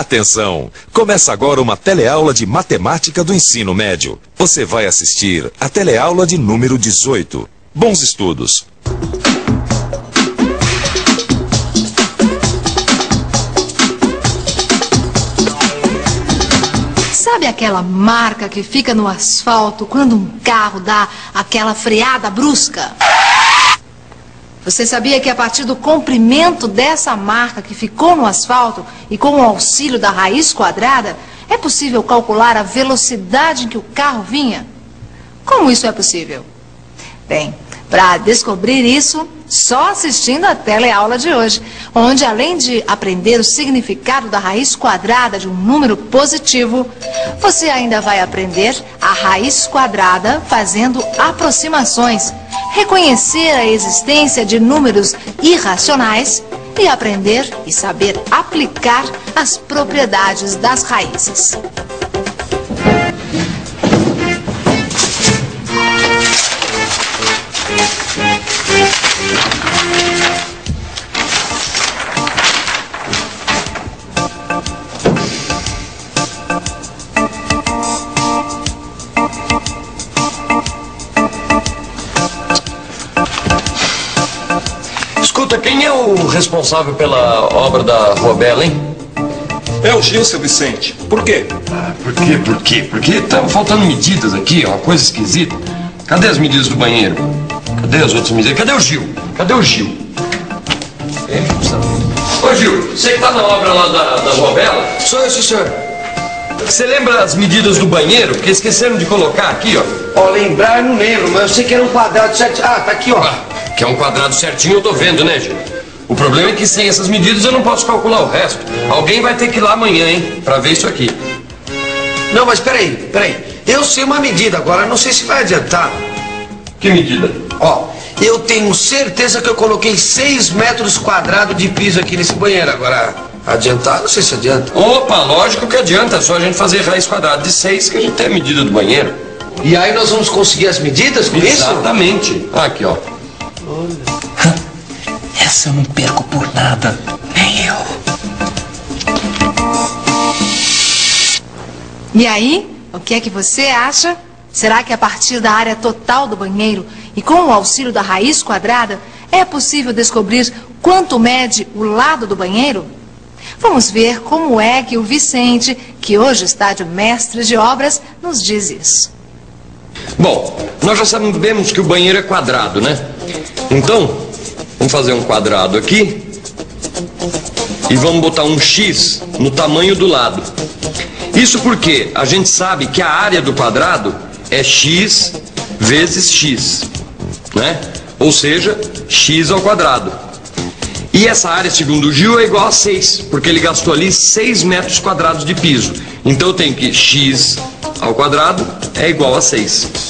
Atenção! Começa agora uma teleaula de matemática do ensino médio. Você vai assistir a teleaula de número 18. Bons estudos! Sabe aquela marca que fica no asfalto quando um carro dá aquela freada brusca? Você sabia que a partir do comprimento dessa marca que ficou no asfalto e com o auxílio da raiz quadrada, é possível calcular a velocidade em que o carro vinha? Como isso é possível? Bem, para descobrir isso, só assistindo a teleaula de hoje, onde além de aprender o significado da raiz quadrada de um número positivo, você ainda vai aprender a raiz quadrada fazendo aproximações, reconhecer a existência de números irracionais e aprender e saber aplicar as propriedades das raízes. Escuta, quem é o responsável pela obra da Rua Bela, hein? É o Gil, seu Vicente. Por quê? Por quê? Porque estão faltando medidas aqui, ó, uma coisa esquisita. Cadê as medidas do banheiro? Cadê as outras medidas? Cadê o Gil? Cadê o Gil? Ô Gil, você que tá na obra lá da Rua Bela? Sou eu, sim, senhor. Você lembra as medidas do banheiro? Porque esqueceram de colocar aqui, ó. Ó, lembrar eu não lembro, mas eu sei que era um quadrado certo. Ah, tá aqui, ó. Que é um quadrado certinho, eu tô vendo, né, Gil? O problema é que sem essas medidas eu não posso calcular o resto. Alguém vai ter que ir lá amanhã, hein, pra ver isso aqui. Não, mas peraí. Eu sei uma medida, agora não sei se vai adiantar. Que medida? Ó, eu tenho certeza que eu coloquei 6 metros quadrados de piso aqui nesse banheiro. Agora, adiantar, não sei se adianta. Opa, lógico que adianta. É só a gente fazer raiz quadrada de 6 que a gente tem a medida do banheiro. E aí nós vamos conseguir as medidas com isso? Exatamente. Aqui, ó. Essa eu não perco por nada. Nem eu. E aí, o que é que você acha? Será que a partir da área total do banheiro e com o auxílio da raiz quadrada é possível descobrir quanto mede o lado do banheiro? Vamos ver como é que o Vicente, que hoje está de mestre de obras, nos diz isso. Bom, nós já sabemos que o banheiro é quadrado, né? Então, vamos fazer um quadrado aqui e vamos botar um X no tamanho do lado. Isso porque a gente sabe que a área do quadrado é X vezes X, né? Ou seja, X ao quadrado. E essa área, segundo o Gil, é igual a 6, porque ele gastou ali 6 metros quadrados de piso. Então eu tenho que X ao quadrado é igual a 6.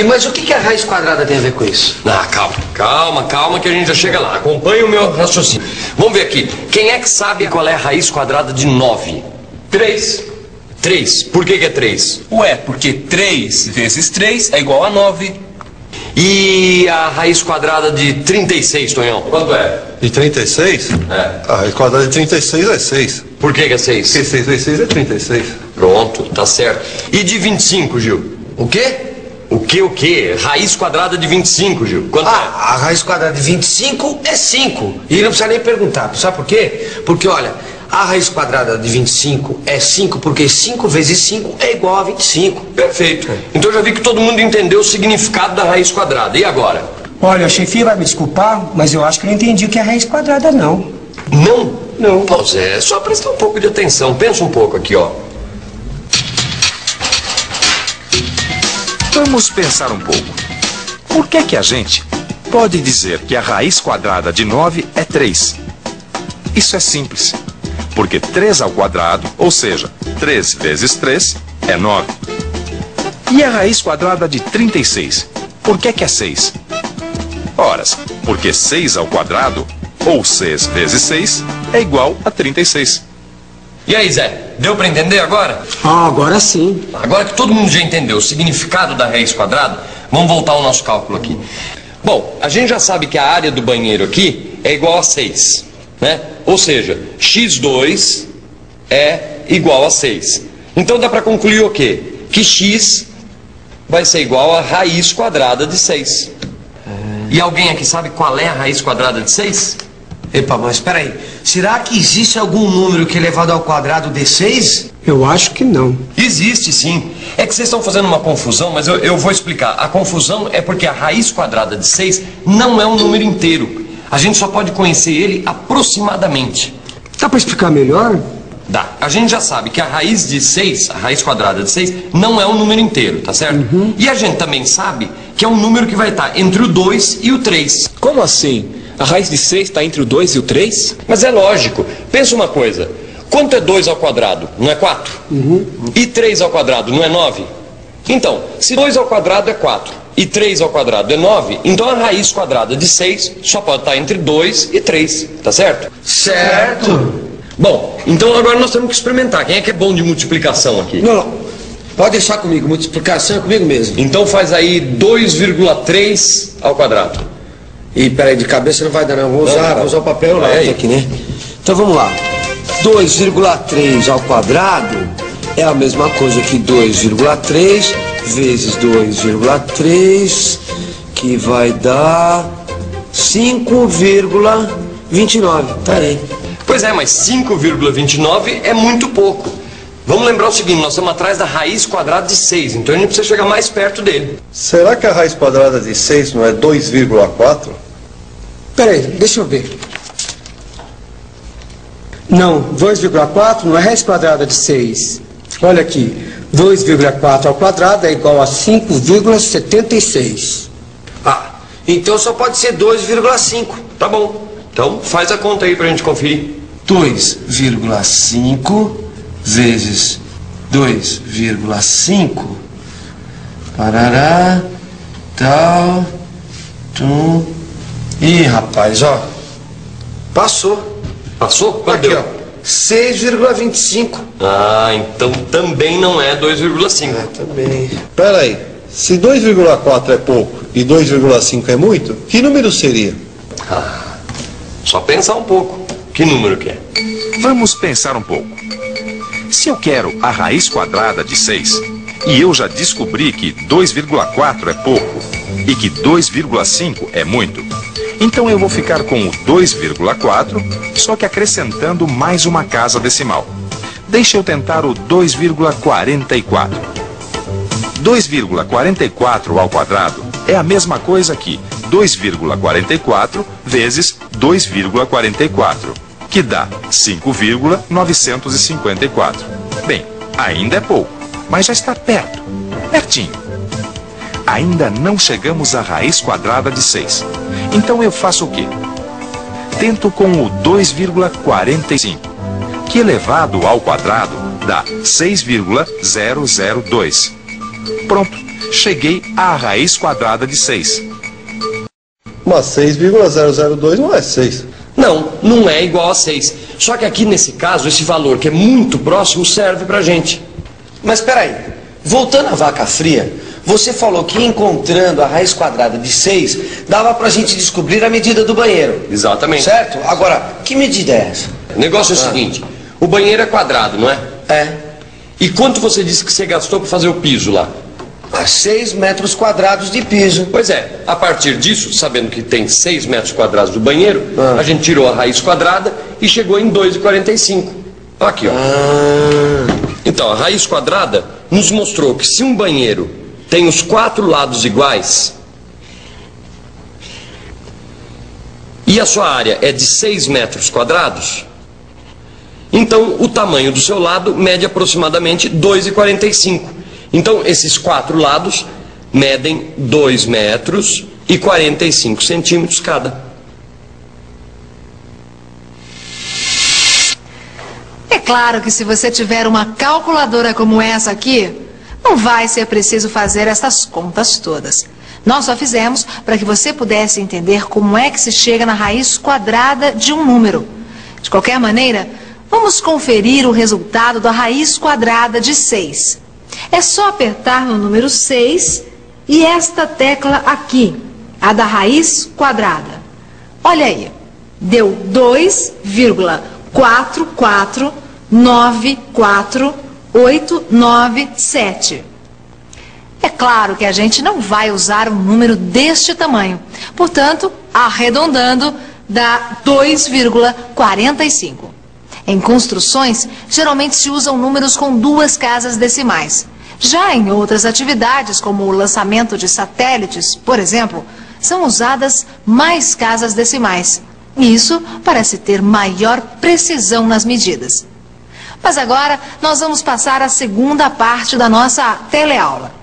Mas o que a raiz quadrada tem a ver com isso? Ah, calma que a gente já chega lá. Acompanhe o meu raciocínio. Vamos ver aqui. Quem é que sabe qual é a raiz quadrada de 9? 3. 3. Por que é 3? Ué, porque 3 vezes 3 é igual a 9. E a raiz quadrada de 36, Tonhão? Quanto é? De 36? É. A raiz quadrada de 36 é 6. Por que é 6? Porque 6 vezes 6 é 36. Pronto, tá certo. E de 25, Gil? O quê? O quê? Raiz quadrada de 25, Gil. Quanto é? A raiz quadrada de 25 é 5. E não precisa nem perguntar. Sabe por quê? Porque, olha, a raiz quadrada de 25 é 5 porque 5 vezes 5 é igual a 25. Perfeito. Então eu já vi que todo mundo entendeu o significado da raiz quadrada. E agora? Olha, a chefia vai me desculpar, mas eu acho que não entendi o que é raiz quadrada, não. Não? Não. Pois é, só prestar um pouco de atenção. Pensa um pouco aqui, ó. Vamos pensar um pouco. Por que a gente pode dizer que a raiz quadrada de 9 é 3? Isso é simples. Porque 3 ao quadrado, ou seja, 3 vezes 3, é 9. E a raiz quadrada de 36? Por que é 6? Ora, porque 6 ao quadrado, ou 6 vezes 6, é igual a 36. E aí, Zé, deu pra entender agora? Ah, agora sim. Agora que todo mundo já entendeu o significado da raiz quadrada, vamos voltar ao nosso cálculo aqui. Bom, a gente já sabe que a área do banheiro aqui é igual a 6, né? Ou seja, x2 é igual a 6. Então dá para concluir o quê? Que x vai ser igual a raiz quadrada de 6. E alguém aqui sabe qual é a raiz quadrada de 6? Epa, mas espera aí. Será que existe algum número que elevado ao quadrado dê 6? Eu acho que não. Existe sim. É que vocês estão fazendo uma confusão, mas eu vou explicar. A confusão é porque a raiz quadrada de 6 não é um número inteiro. A gente só pode conhecer ele aproximadamente. Dá pra explicar melhor? Dá. A gente já sabe que a raiz de 6, a raiz quadrada de 6, não é um número inteiro, tá certo? E a gente também sabe que é um número que vai estar entre o 2 e o 3. Como assim? A raiz de 6 está entre o 2 e o 3? Mas é lógico. Pensa uma coisa. Quanto é 2 ao quadrado? Não é 4? E 3 ao quadrado não é 9? Então, se 2 ao quadrado é 4 e 3 ao quadrado é 9, então a raiz quadrada de 6 só pode estar entre 2 e 3, tá certo? Certo. Bom, então agora nós temos que experimentar. Quem é que é bom de multiplicação aqui? Não. Pode deixar comigo. Multiplicação é comigo mesmo. Então faz aí 2,3 ao quadrado. E peraí, de cabeça não vai dar não. Vou usar o papel lá aqui, né? Então vamos lá. 2,3 ao quadrado é a mesma coisa que 2,3 vezes 2,3, que vai dar 5,29. Tá aí. Pois é, mas 5,29 é muito pouco. Vamos lembrar o seguinte, nós estamos atrás da raiz quadrada de 6, então a gente precisa chegar mais perto dele. Será que a raiz quadrada de 6 não é 2,4? Peraí, deixa eu ver. Não, 2,4 não é raiz quadrada de 6. Olha aqui, 2,4 ao quadrado é igual a 5,76. Ah, então só pode ser 2,5. Tá bom, então faz a conta aí pra gente conferir. 2,5 vezes 2,5. Parará, tal, tum. Ih, rapaz, ó. Passou. Passou? Quanto Aqui, deu? ó. 6,25. Ah, então também não é 2,5. Também. Pera aí, se 2,4 é pouco e 2,5 é muito, que número seria? Só pensar um pouco. Que número que é? Vamos pensar um pouco. Se eu quero a raiz quadrada de 6, e eu já descobri que 2,4 é pouco e que 2,5 é muito, então eu vou ficar com o 2,4, só que acrescentando mais uma casa decimal. Deixa eu tentar o 2,44. 2,44 ao quadrado é a mesma coisa que 2,44 vezes 2,44, que dá 5,954. Bem, ainda é pouco, mas já está perto, pertinho. Ainda não chegamos à raiz quadrada de 6. Então eu faço o quê? Tento com o 2,45, que elevado ao quadrado dá 6,002. Pronto, cheguei à raiz quadrada de 6. Mas 6,002 não é 6. Não, não é igual a 6. Só que aqui nesse caso, esse valor que é muito próximo serve pra gente. Mas peraí, voltando à vaca fria, você falou que encontrando a raiz quadrada de 6, dava pra gente descobrir a medida do banheiro. Exatamente. Certo? Agora, que medida é essa? O negócio é o seguinte, o banheiro é quadrado, não é? É. E quanto você disse que você gastou para fazer o piso lá? 6 metros quadrados de piso. Pois é, a partir disso, sabendo que tem 6 metros quadrados do banheiro, a gente tirou a raiz quadrada e chegou em 2,45. Aqui, ó. Então, a raiz quadrada nos mostrou que se um banheiro tem os 4 lados iguais e a sua área é de 6 metros quadrados, então o tamanho do seu lado mede aproximadamente 2,45. Então esses 4 lados medem 2 metros e 45 centímetros cada. É claro que se você tiver uma calculadora como essa aqui, não vai ser preciso fazer essas contas todas. Nós só fizemos para que você pudesse entender como é que se chega na raiz quadrada de um número. De qualquer maneira, vamos conferir o resultado da raiz quadrada de 6. É só apertar no número 6 e esta tecla aqui, a da raiz quadrada. Olha aí, deu 2,44 94897. É claro que a gente não vai usar um número deste tamanho. Portanto, arredondando, dá 2,45. Em construções, geralmente se usam números com 2 casas decimais. Já em outras atividades, como o lançamento de satélites, por exemplo, são usadas mais casas decimais. E isso parece ter maior precisão nas medidas. Mas agora nós vamos passar à segunda parte da nossa teleaula.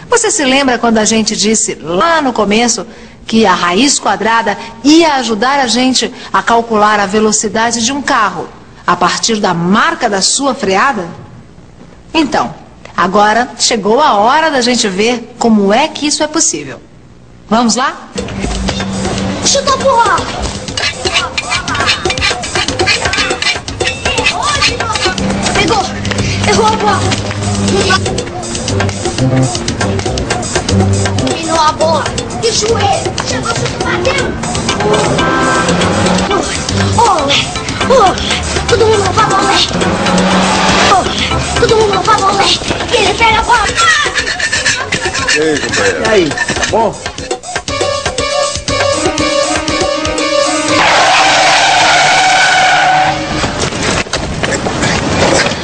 Você se lembra quando a gente disse lá no começo que a raiz quadrada ia ajudar a gente a calcular a velocidade de um carro a partir da marca da sua freada? Então, agora chegou a hora da gente ver como é que isso é possível. Vamos lá? Chuta a bola! Pegou! Errou a bola! Dominou a bola! De joelho! Chegou, chuta, bateu! Olé! Olé! Todo mundo pra bola! Olé! Todo mundo pra bola! Ele pega a bola! E aí, companheiro? E aí, tá bom?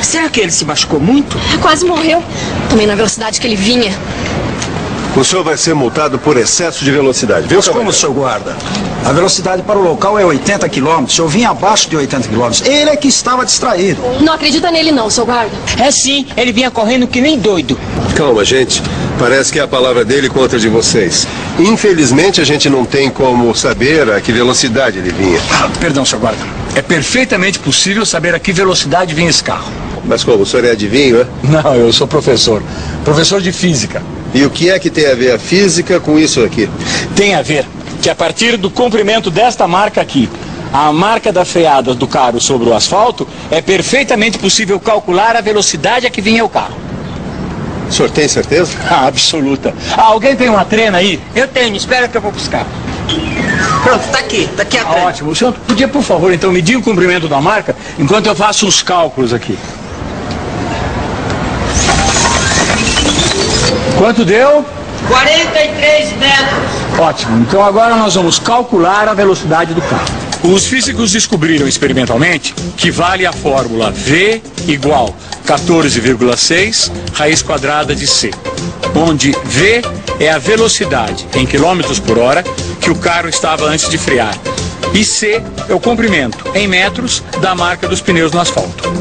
Será que ele se machucou muito? Quase morreu. Também na velocidade que ele vinha. O senhor vai ser multado por excesso de velocidade, viu, Mas como, seu guarda? A velocidade para o local é 80 km. Eu vim abaixo de 80 km. Ele é que estava distraído. Não acredita nele não, seu guarda. É sim, ele vinha correndo que nem doido. Calma, gente. Parece que é a palavra dele contra a de vocês. Infelizmente, a gente não tem como saber a que velocidade ele vinha. Perdão, seu guarda. É perfeitamente possível saber a que velocidade vinha esse carro. Mas como, o senhor é adivinho, é? Não, eu sou professor. Professor de física. E o que é que tem a ver a física com isso aqui? Tem a ver que a partir do comprimento desta marca aqui, a marca da freada do carro sobre o asfalto, é perfeitamente possível calcular a velocidade a que vinha o carro. O senhor tem certeza? Absoluta. Alguém tem uma trena aí? Eu tenho, espera que eu vou buscar. Pronto, tá aqui a trena. Ótimo. O senhor podia, por favor, então medir o comprimento da marca enquanto eu faço os cálculos aqui. Quanto deu? 43 metros. Ótimo. Então agora nós vamos calcular a velocidade do carro. Os físicos descobriram experimentalmente que vale a fórmula V igual 14,6 raiz quadrada de C, onde V é a velocidade em quilômetros por hora que o carro estava antes de frear e C é o comprimento em metros da marca dos pneus no asfalto.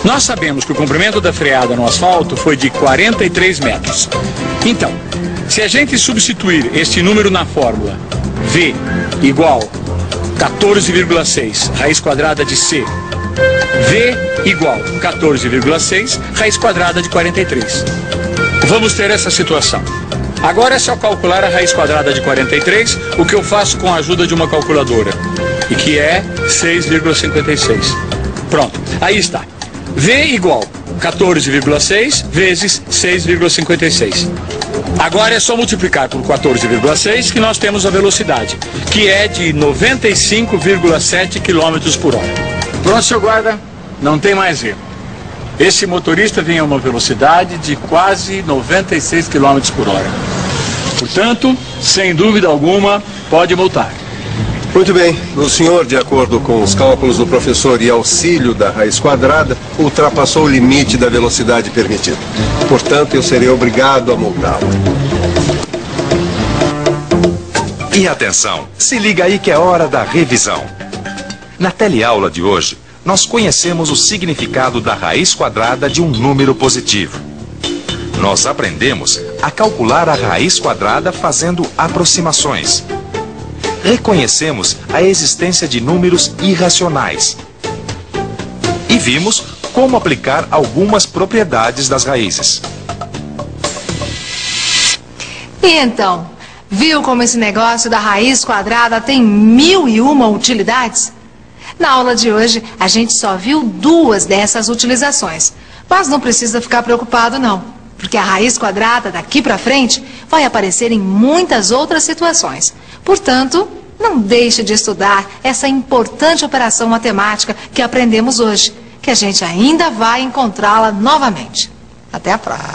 Nós sabemos que o comprimento da freada no asfalto foi de 43 metros. Então, se a gente substituir este número na fórmula V igual 14,6 raiz quadrada de C, V igual 14,6 raiz quadrada de 43. Vamos ter essa situação. Agora é só calcular a raiz quadrada de 43, o que eu faço com a ajuda de uma calculadora, e que é 6,56. Pronto, aí está. V igual 14,6 vezes 6,56. Agora é só multiplicar por 14,6 que nós temos a velocidade, que é de 95,7 km por hora. Pronto, seu guarda, não tem mais erro. Esse motorista vinha a uma velocidade de quase 96 km por hora. Portanto, sem dúvida alguma, pode multar. Muito bem. O senhor, de acordo com os cálculos do professor e auxílio da raiz quadrada, ultrapassou o limite da velocidade permitida. Portanto, eu serei obrigado a multá-lo. E atenção, se liga aí que é hora da revisão. Na teleaula de hoje, nós conhecemos o significado da raiz quadrada de um número positivo. Nós aprendemos a calcular a raiz quadrada fazendo aproximações. Reconhecemos a existência de números irracionais. E vimos como aplicar algumas propriedades das raízes. E então, viu como esse negócio da raiz quadrada tem 1001 utilidades? Na aula de hoje, a gente só viu 2 dessas utilizações. Mas não precisa ficar preocupado, não. Porque a raiz quadrada, daqui para frente, vai aparecer em muitas outras situações. Portanto, não deixe de estudar essa importante operação matemática que aprendemos hoje, que a gente ainda vai encontrá-la novamente. Até a próxima.